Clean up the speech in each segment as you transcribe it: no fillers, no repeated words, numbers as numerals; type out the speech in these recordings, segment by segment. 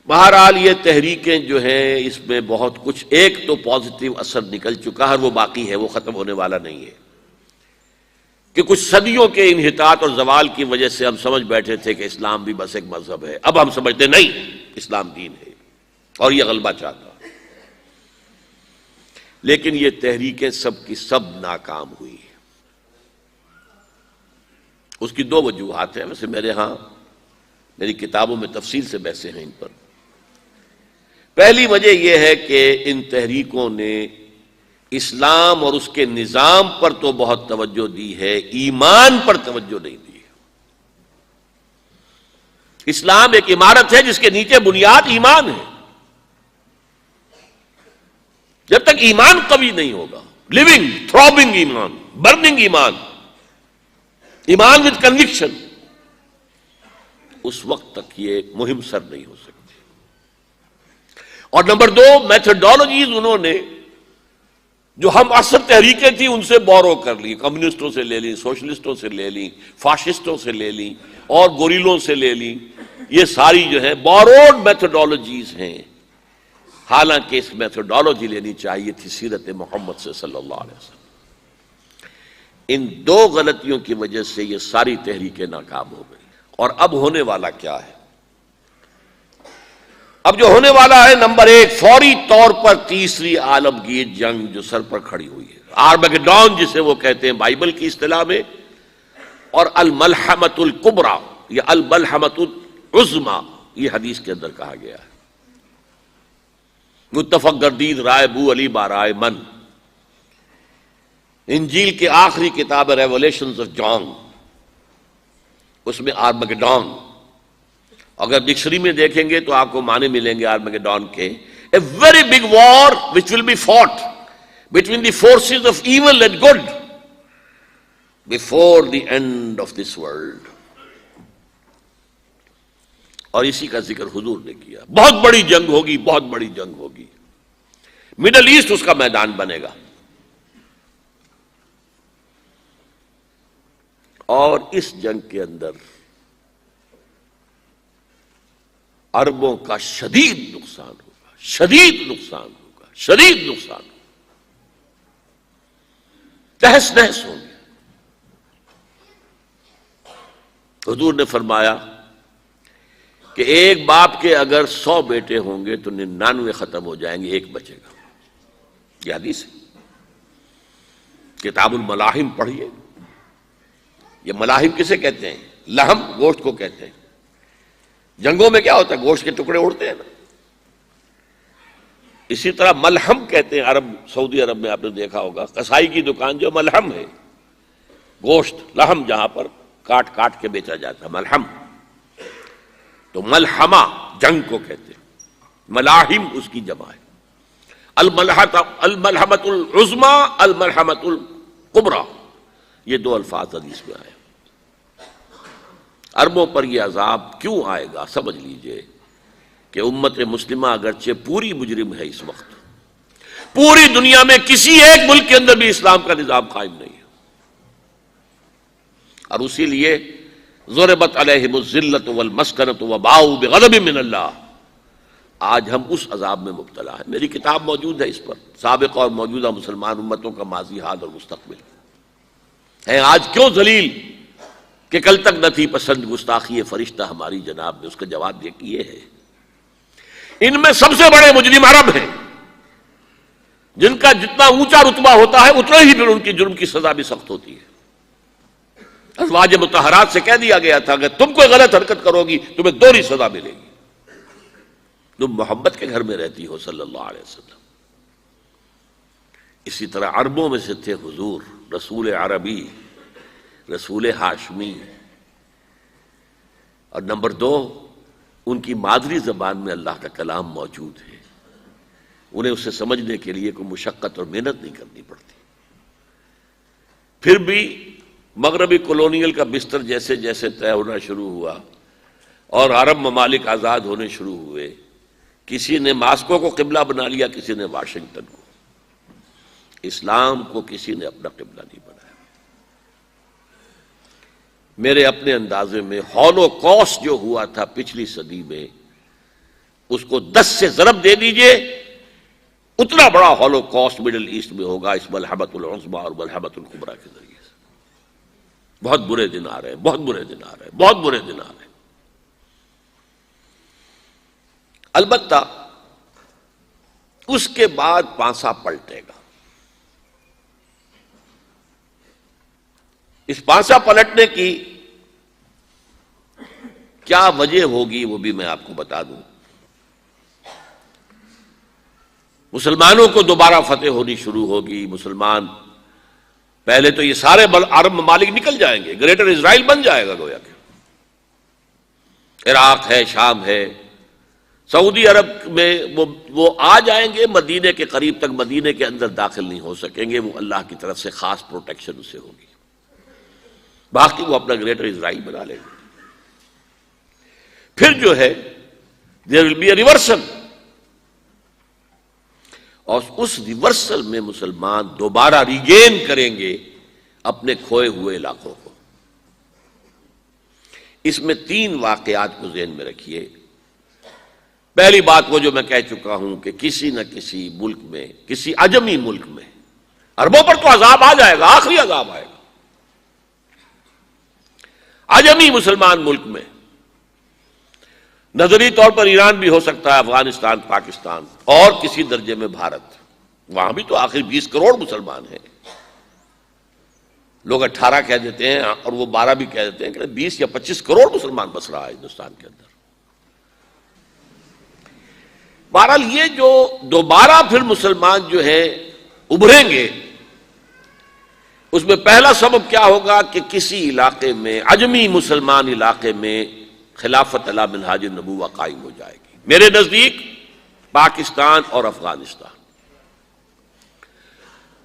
بہرحال یہ تحریکیں جو ہیں اس میں بہت کچھ، ایک تو پازیٹیو اثر نکل چکا ہے، وہ باقی ہے، وہ ختم ہونے والا نہیں ہے، کہ کچھ صدیوں کے انحطاط اور زوال کی وجہ سے ہم سمجھ بیٹھے تھے کہ اسلام بھی بس ایک مذہب ہے، اب ہم سمجھتے نہیں، اسلام دین ہے اور یہ غلبہ چاہتا۔ لیکن یہ تحریکیں سب کی سب ناکام ہوئی۔ اس کی دو وجوہات ہیں، ویسے میری کتابوں میں تفصیل سے بحثیں ہیں ان پر۔ پہلی وجہ یہ ہے کہ ان تحریکوں نے اسلام اور اس کے نظام پر تو بہت توجہ دی ہے، ایمان پر توجہ نہیں دی۔ اسلام ایک عمارت ہے جس کے نیچے بنیاد ایمان ہے۔ جب تک ایمان قوی نہیں ہوگا، لیونگ تھرابنگ ایمان، برننگ ایمان، ایمان وتھ کنوکشن، اس وقت تک یہ مہم سر نہیں ہو سکتی۔ اور نمبر دو، میتھڈالوجیز انہوں نے جو ہم عصر تحریکیں تھیں ان سے بورو کر لی، کمیونسٹوں سے لے لی، سوشلسٹوں سے لے لی، فاشسٹوں سے لے لی اور گوریلوں سے لے لی۔ یہ ساری جو ہے بوروڈ میتھڈالوجیز ہیں، حالانکہ اس میتھڈالوجی لینی چاہیے تھی سیرت محمد سے صلی اللہ علیہ وسلم۔ ان دو غلطیوں کی وجہ سے یہ ساری تحریکیں ناکام ہو گئی۔ اور اب ہونے والا کیا ہے؟ اب جو ہونے والا ہے، نمبر ایک، فوری طور پر تیسری عالمگیر جنگ جو سر پر کھڑی ہوئی ہے، آرمگیڈون جسے وہ کہتے ہیں بائبل کی اصطلاح میں، اور الملحمۃ الکبریٰ یا الملحمۃ العظمیٰ یہ حدیث کے اندر کہا گیا ہے۔ متفق گردید رائے بو علی بارائے من، انجیل کے آخری کتاب ریولیشنز آف جان، اس میں آرمگیڈون، اگر ڈکشنری میں دیکھیں گے تو آپ کو معنی ملیں گے آرمگیڈون کے، a very big war which will be fought between the forces of evil and good before the end of this world۔ اور اسی کا ذکر حضور نے کیا، بہت بڑی جنگ ہوگی، بہت بڑی جنگ ہوگی، مڈل ایسٹ اس کا میدان بنے گا۔ اور اس جنگ کے اندر عربوں کا شدید نقصان ہوگا، شدید نقصان ہوگا، شدید نقصان ہوگا، تہس نہس ہوں گے۔ حضور نے فرمایا کہ ایک باپ کے اگر 100 بیٹے ہوں گے تو 99 ختم ہو جائیں گے، ایک بچے گا۔ یہ حدیث ہے، کتاب الملاحم پڑھیے۔ یہ ملاحم کسے کہتے ہیں؟ لحم، گوشت کو کہتے ہیں۔ جنگوں میں کیا ہوتا ہے؟ گوشت کے ٹکڑے اڑتے ہیں نا، اسی طرح ملحم کہتے ہیں عرب، سعودی عرب میں آپ نے دیکھا ہوگا کسائی کی دکان جو ملحم ہے، گوشت لحم جہاں پر کاٹ کاٹ کے بیچا جاتا ہے، ملحم۔ تو ملحمہ جنگ کو کہتے ہیں، ملاحم اس کی جمع ہے۔ الملحمۃ العظمیٰ، الملحمۃ الکبریٰ، یہ دو الفاظ حدیث میں آئے۔ عربوں پر یہ عذاب کیوں آئے گا؟ سمجھ لیجئے کہ امت مسلمہ اگرچہ پوری مجرم ہے، اس وقت پوری دنیا میں کسی ایک ملک کے اندر بھی اسلام کا نظام قائم نہیں ہے، اور اسی لیے ضربت علیہم الذلۃ والمسکنۃ وباؤوا بغضب من اللہ، آج ہم اس عذاب میں مبتلا ہیں۔ میری کتاب موجود ہے اس پر، سابق اور موجودہ مسلمان امتوں کا ماضی، حال اور مستقبل ہے۔ آج کیوں ذلیل کہ کل تک نہ تھی پسند گستاخی فرشتہ ہماری جناب نے، اس کا جواب یہ ہے، ان میں سب سے بڑے مجرم عرب ہیں، جن کا جتنا اونچا رتبہ ہوتا ہے اتنا ہی پھر ان کی جرم کی سزا بھی سخت ہوتی ہے۔ ازواج مطہرات سے کہہ دیا گیا تھا کہ تم کوئی غلط حرکت کرو گی تمہیں دوہری سزا ملے گی۔ تم محمد کے گھر میں رہتی ہو صلی اللہ علیہ وسلم۔ اسی طرح عربوں میں سے تھے حضور، رسول عربی، رسول ہاشمی، اور نمبر 2 ان کی مادری زبان میں اللہ کا کلام موجود ہے، انہیں اسے سمجھنے کے لیے کوئی مشقت اور محنت نہیں کرنی پڑتی۔ پھر بھی مغربی کولونیل کا بستر جیسے جیسے طے ہونا شروع ہوا اور عرب ممالک آزاد ہونے شروع ہوئے، کسی نے ماسکو کو قبلہ بنا لیا، کسی نے واشنگٹن کو، اسلام کو کسی نے اپنا قبلہ نہیں بنایا۔ میرے اپنے اندازے میں ہولوکاسٹ جو ہوا تھا پچھلی صدی میں، اس کو 10 سے ضرب دے دیجئے، اتنا بڑا ہولو کاسٹ مڈل ایسٹ میں ہوگا اس ملحمۃ العظمی اور ملحمۃ الکبریٰ کے ذریعے سے۔ بہت برے دن آ رہے ہیں، بہت برے دن آ رہے ہیں، بہت برے دن آ رہے ہیں۔ البتہ اس کے بعد پانسا پلٹے گا۔ اس پانسا پلٹنے کی کیا وجہ ہوگی وہ بھی میں آپ کو بتا دوں۔ مسلمانوں کو دوبارہ فتح ہونی شروع ہوگی، مسلمان پہلے تو یہ سارے عرب ممالک نکل جائیں گے، گریٹر اسرائیل بن جائے گا گویا کہ، عراق ہے، شام ہے، سعودی عرب میں وہ آ جائیں گے مدینے کے قریب تک، مدینے کے اندر داخل نہیں ہو سکیں گے، وہ اللہ کی طرف سے خاص پروٹیکشن اسے ہوگی، باقی وہ اپنا گریٹر اسرائیل بنا لیں گے۔ پھر جو ہے there will be a reversal، اور اس ریورسل میں مسلمان دوبارہ ریگین کریں گے اپنے کھوئے ہوئے علاقوں کو۔ اس میں 3 واقعات کو ذہن میں رکھیے۔ پہلی بات وہ جو میں کہہ چکا ہوں کہ کسی نہ کسی ملک میں، کسی عجمی ملک میں، عربوں پر تو عذاب آ جائے گا، آخری عذاب آئے گا، عجمی مسلمان ملک میں، نظری طور پر ایران بھی ہو سکتا ہے، افغانستان، پاکستان، اور کسی درجے میں بھارت، وہاں بھی تو آخر 20 کروڑ مسلمان ہیں۔ لوگ 18 کہہ دیتے ہیں اور وہ 12 بھی کہہ دیتے ہیں کہ 20 یا 25 کروڑ مسلمان بس رہا ہے ہندوستان کے اندر۔ بہرحال یہ جو دوبارہ پھر مسلمان جو ہیں ابھریں گے، اس میں پہلا سبب کیا ہوگا کہ کسی علاقے میں، عجمی مسلمان علاقے میں، خلافت علی منہاج النبوہ قائم ہو جائے گی۔ میرے نزدیک پاکستان اور افغانستان،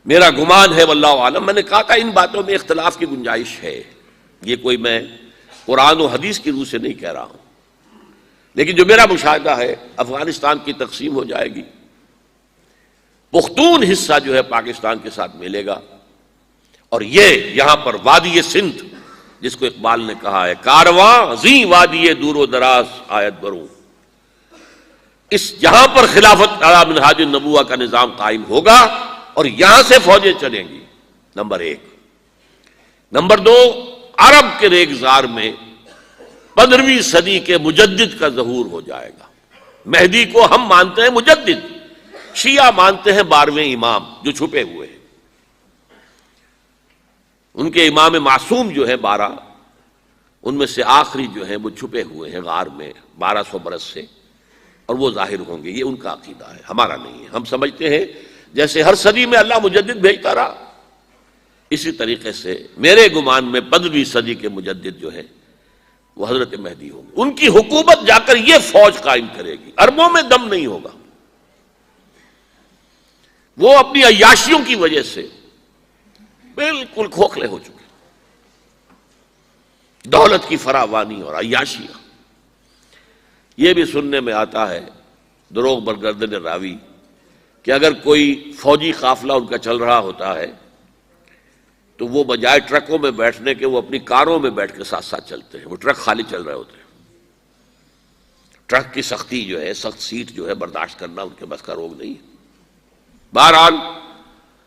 میرا گمان ہے واللہ عالم، میں نے کہا تھا ان باتوں میں اختلاف کی گنجائش ہے، یہ کوئی میں قرآن و حدیث کی روح سے نہیں کہہ رہا ہوں، لیکن جو میرا مشاہدہ ہے افغانستان کی تقسیم ہو جائے گی، پختون حصہ جو ہے پاکستان کے ساتھ ملے گا، اور یہ یہاں پر وادی سندھ، جس کو اقبال نے کہا ہے کارواں زیں وادی دور و دراز آیت بروں، اس یہاں پر خلافت علی منہاج النبوہ کا نظام قائم ہوگا اور یہاں سے فوجیں چلیں گی، نمبر 1۔ نمبر 2، عرب کے ریگزار میں 15ویں صدی کے مجدد کا ظہور ہو جائے گا۔ مہدی کو ہم مانتے ہیں مجدد، شیعہ مانتے ہیں 12ویں امام جو چھپے ہوئے ہیں، ان کے امام معصوم جو ہے 12، ان میں سے آخری جو ہیں وہ چھپے ہوئے ہیں غار میں 1200 برس سے، اور وہ ظاہر ہوں گے۔ یہ ان کا عقیدہ ہے، ہمارا نہیں ہے۔ ہم سمجھتے ہیں جیسے ہر صدی میں اللہ مجدد بھیجتا رہا، اسی طریقے سے میرے گمان میں 15ویں صدی کے مجدد جو ہیں وہ حضرت مہدی ہوں گے، ان کی حکومت جا کر یہ فوج قائم کرے گی، عربوں میں دم نہیں ہوگا، وہ اپنی عیاشیوں کی وجہ سے بالکل کھوکھلے ہو چکے، دولت کی فراوانی اور عیاشیاں۔ یہ بھی سننے میں آتا ہے دروغ برگردن راوی کہ اگر کوئی فوجی قافلہ ان کا چل رہا ہوتا ہے تو وہ بجائے ٹرکوں میں بیٹھنے کے وہ اپنی کاروں میں بیٹھ کے ساتھ ساتھ چلتے ہیں، وہ ٹرک خالی چل رہے ہوتے ہیں، ٹرک کی سختی جو ہے، سخت سیٹ جو ہے برداشت کرنا ان کے بس کا روگ نہیں ہے۔ بہرحال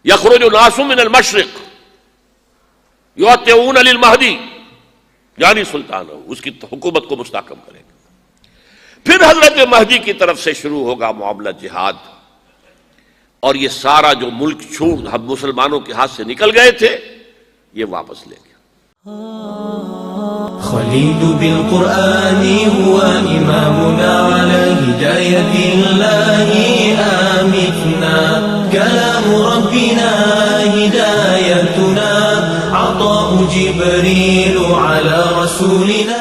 یخرج ناس من المشرق یطیعون للمہدی، یعنی سلطان اس کی حکومت کو مستحکم کرے گا۔ پھر حضرت مہدی کی طرف سے شروع ہوگا معاملہ جہاد، اور یہ سارا جو ملک چھوڑ ہم مسلمانوں کے ہاتھ سے نکل گئے تھے یہ واپس لے گیا۔ خليل بالقرآن هو إمامنا على هداية الله آمتنا، كلام ربنا هدايتنا، عطاء جبريل على رسولنا.